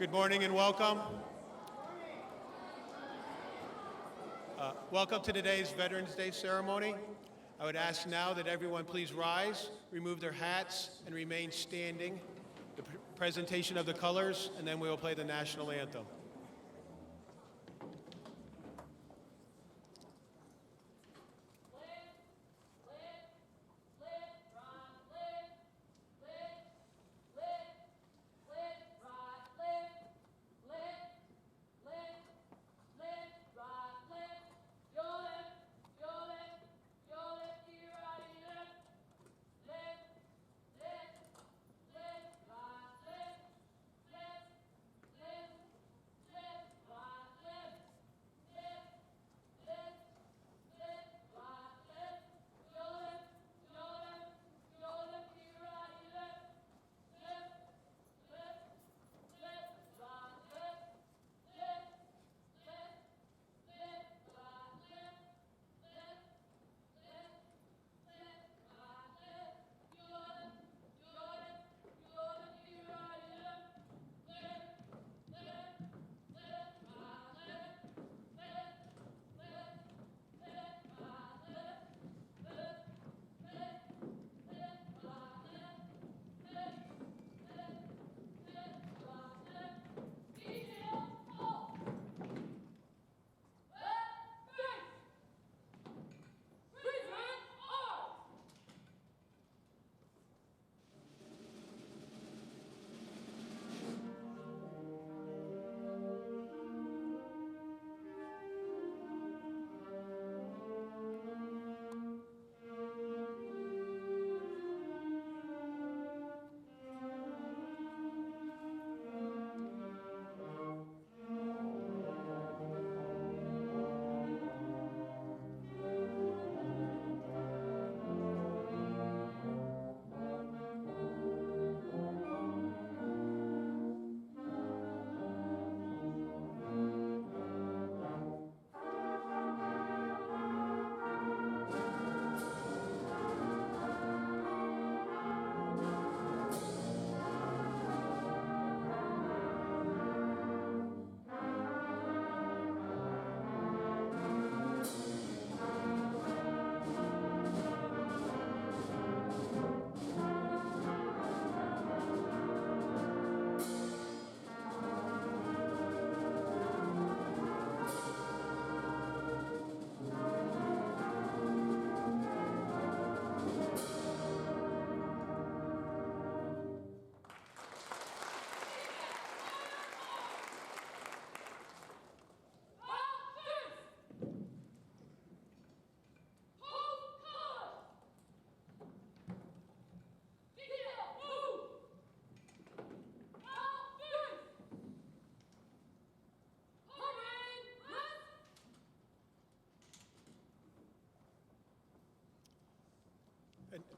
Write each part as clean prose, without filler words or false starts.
Good morning and welcome. Welcome to today's Veterans Day ceremony. I would ask now that everyone please rise, remove their hats, and remain standing. The presentation of the colors, and then we will play the national anthem.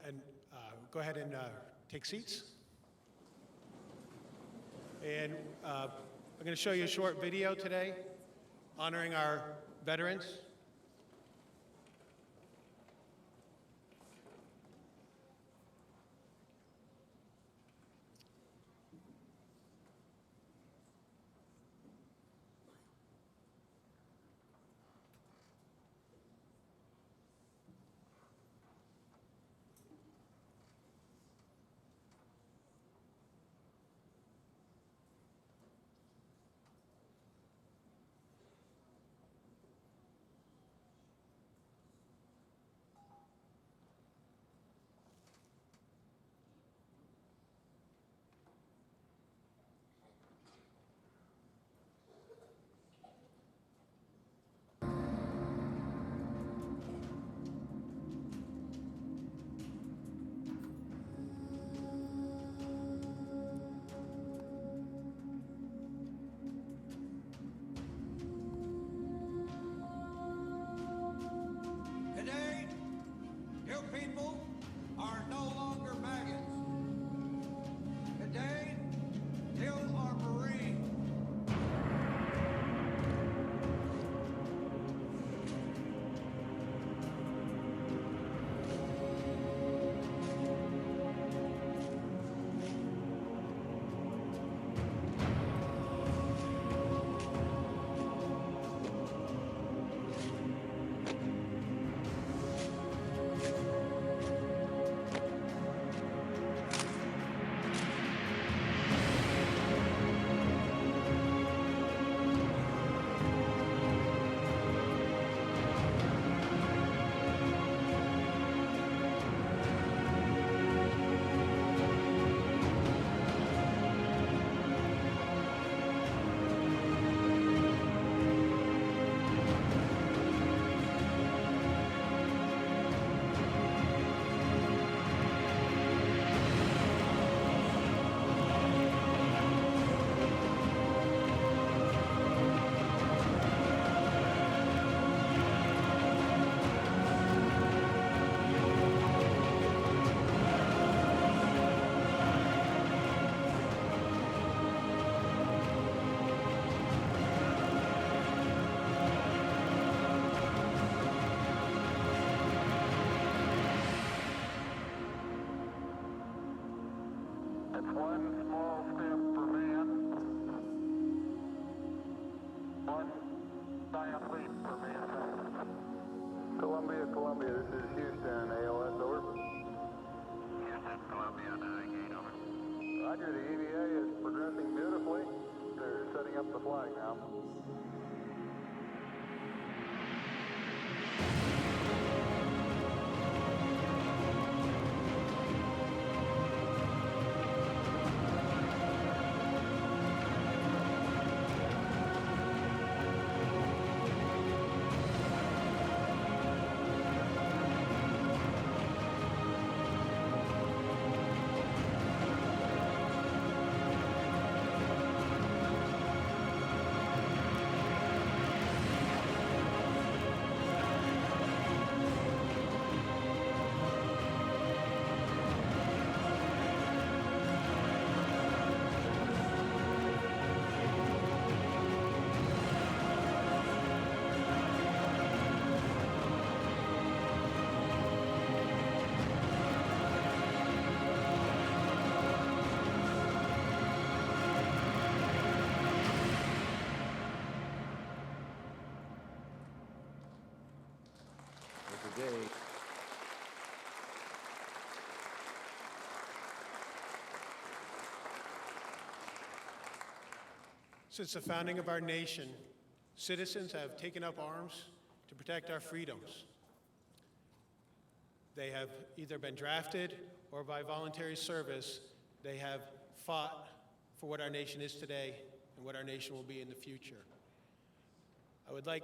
And go ahead and take seats. And I'm going to show you a short video today honoring our veterans. Today, you people are no longer maggots. Today, you are Marines. One small step for man, one giant leap for mankind. Columbia, this is Houston, ALS, over. Houston, Columbia, navigate, over. Roger, the EVA is progressing beautifully. They're setting up the flag now. Today, Since the founding of our nation, citizens have taken up arms to protect our freedoms. They have either been drafted or by voluntary service, they have fought for what our nation is today and what our nation will be in the future. I would like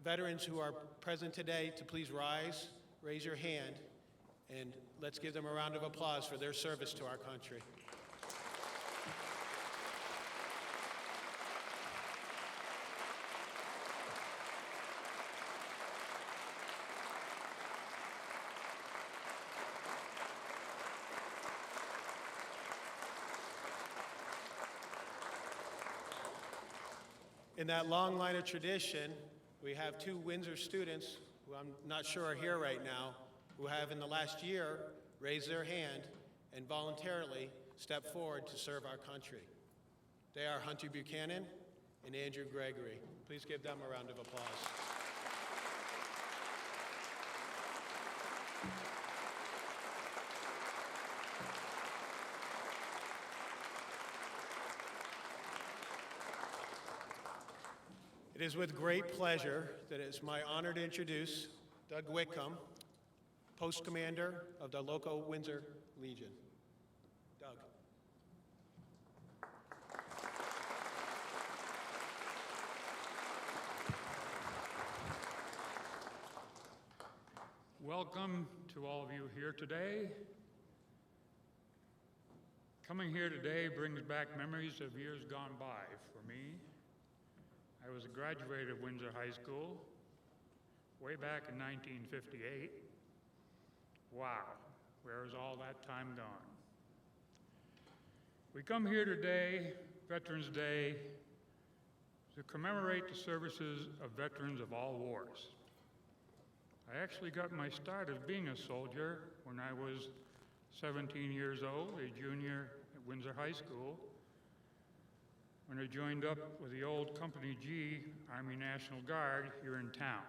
veterans who are present today to please rise, raise your hand, and let's give them a round of applause for their service to our country. In that long line of tradition, we have two Windsor students, who I'm not sure are here right now, who have in the last year raised their hand and voluntarily stepped forward to serve our country. They are Hunter Buchanan and Andrew Gregory. Please give them a round of applause. It is with great pleasure that it is my honor to introduce Doug Whitcomb, Post Commander of the local Windsor Legion. Doug. Welcome to all of you here today. Coming here today brings back memories of years gone by for me. I was a graduate of Windsor High School way back in 1958. Wow, where is all that time gone? We come here today, Veterans Day, to commemorate the services of veterans of all wars. I actually got my start as being a soldier when I was 17 years old, a junior at Windsor High School, when I joined up with the old Company G Army National Guard here in town.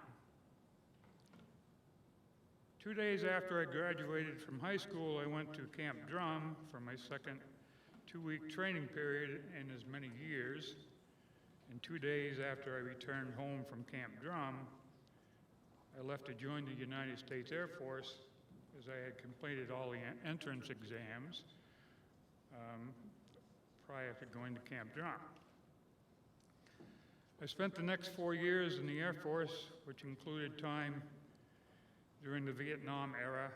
2 days after I graduated from high school, I went to Camp Drum for my second 2-week training period in as many years. And 2 days after I returned home from Camp Drum, I left to join the United States Air Force as I had completed all the entrance exams prior to going to Camp Drum. I spent the next 4 years in the Air Force, which included time during the Vietnam era.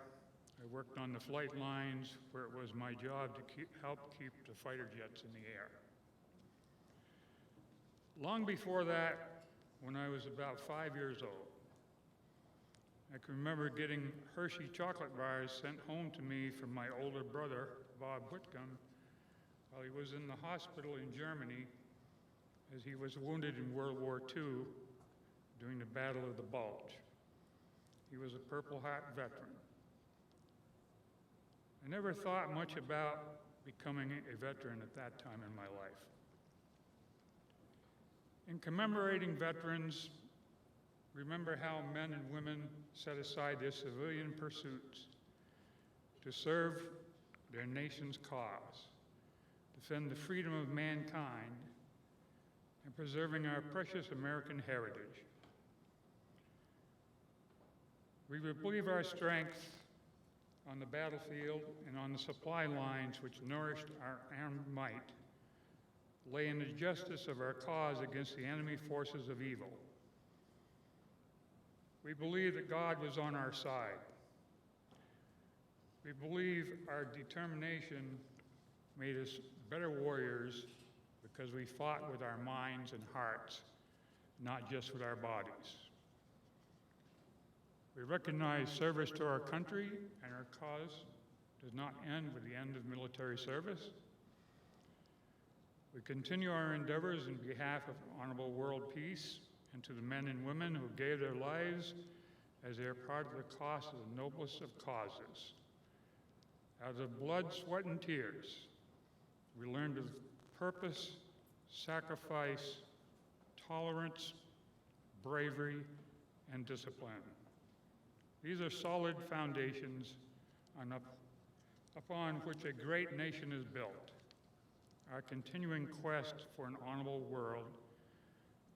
I worked on the flight lines where it was my job to help keep the fighter jets in the air. Long before that, when I was about 5 years old, I can remember getting Hershey chocolate bars sent home to me from my older brother, Bob Whitcomb, while he was in the hospital in Germany as he was wounded in World War II during the Battle of the Bulge. He was a Purple Heart veteran. I never thought much about becoming a veteran at that time in my life. In commemorating veterans, remember how men and women set aside their civilian pursuits to serve their nation's cause, defend the freedom of mankind, and preserving our precious American heritage. We would believe our strength on the battlefield and on the supply lines which nourished our armed might lay in the justice of our cause against the enemy forces of evil. We believe that God was on our side. We believe our determination made us better warriors because we fought with our minds and hearts, not just with our bodies. We recognize service to our country and our cause does not end with the end of military service. We continue our endeavors in behalf of honorable world peace and to the men and women who gave their lives as they are part of the cause of the noblest of causes. Out of blood, sweat, and tears, we learned of purpose, sacrifice, tolerance, bravery, and discipline. These are solid foundations upon which a great nation is built. Our continuing quest for an honorable world,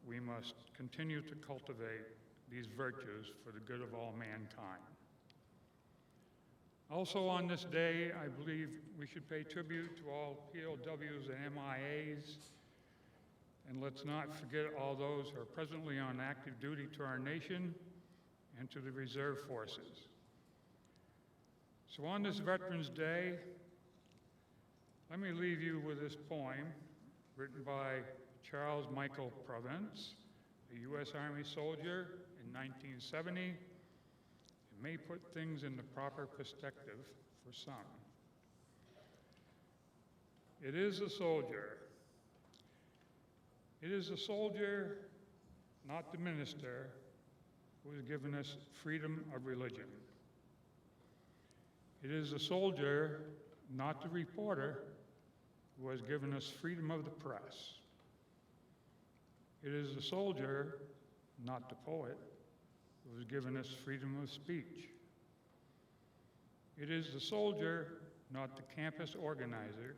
we must continue to cultivate these virtues for the good of all mankind. Also on this day, I believe we should pay tribute to all POWs and MIAs, and let's not forget all those who are presently on active duty to our nation and to the reserve forces. So on this Veterans Day, let me leave you with this poem written by Charles Michael Provence, a U.S. Army soldier in 1970. It may put things into proper perspective for some. It is the soldier. It is the soldier, not the minister, who has given us freedom of religion. It is the soldier, not the reporter, who has given us freedom of the press. It is the soldier, not the poet, who has given us freedom of speech. It is the soldier, not the campus organizer,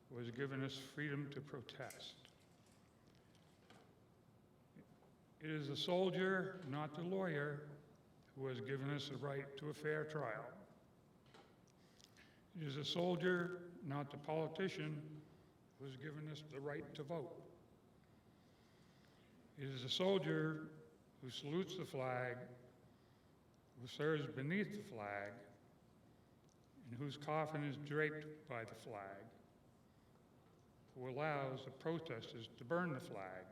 who has given us freedom to protest. It is the soldier, not the lawyer, who has given us the right to a fair trial. It is the soldier, not the politician, who has given us the right to vote. It is the soldier who salutes the flag, who serves beneath the flag, and whose coffin is draped by the flag, who allows the protesters to burn the flag.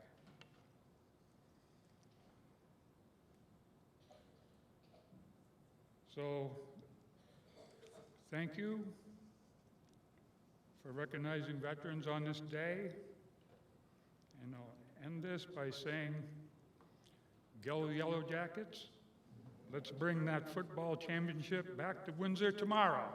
So, thank you for recognizing veterans on this day. And I'll end this by saying, go Yellow Jackets. Let's bring that football championship back to Windsor tomorrow.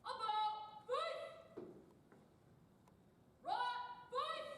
About face! Right face!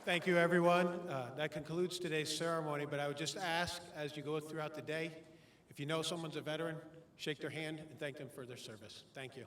Thank you, everyone. That concludes today's ceremony, but I would just ask, as you go throughout the day, if you know someone's a veteran, shake their hand and thank them for their service. Thank you.